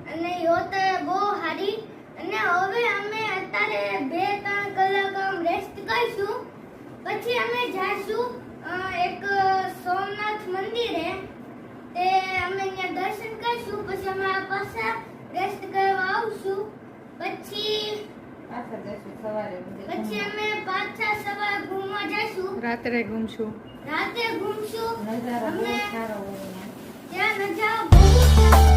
અને યોત બહુ સારી અને હવે અમે અત્યારે 2-3 કલાક રેસ્ટ કરીશું પછી અમે જાશું એક સોમનાથ મંદિરે તે અમે ત્યાં દર્શન કરીશું પછી અમે પાછા રેસ્ટ કરવા આવશું પછી અમે પાછા સવારે ઘૂમવા જઈશું રાત્રે ઘૂમશું નજારો બહુ સારો હોય ત્યાં નજારો બહુ સારો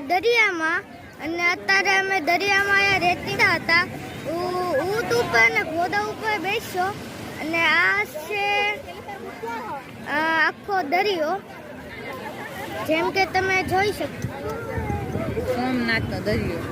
દરિયામાં અને અત્યારે અમે દરિયામાં રહેતી હતા ઊંટ ઉપર ને ઘોડા ઉપર બેસ્યો અને આ છે આખો દરિયો જેમ કે તમે જોઈ શકો સોમનાથનો દરિયો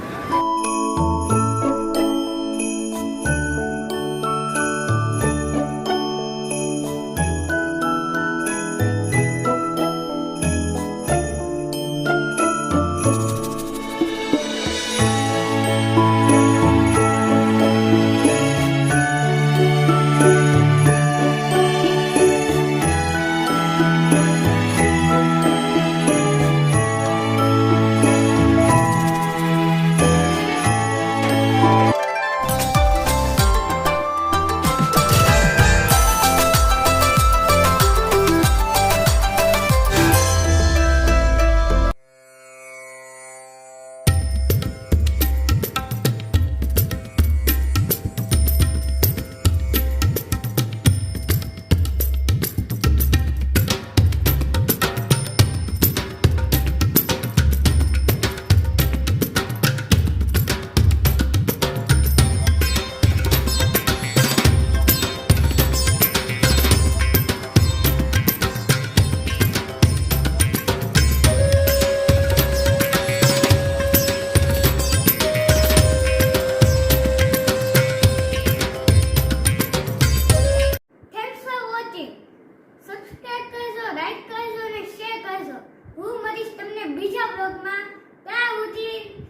લાઈક કરજો અને શેર કરજો હું મળીશ તમને બીજા બ્લોગમાં ત્યાં સુધી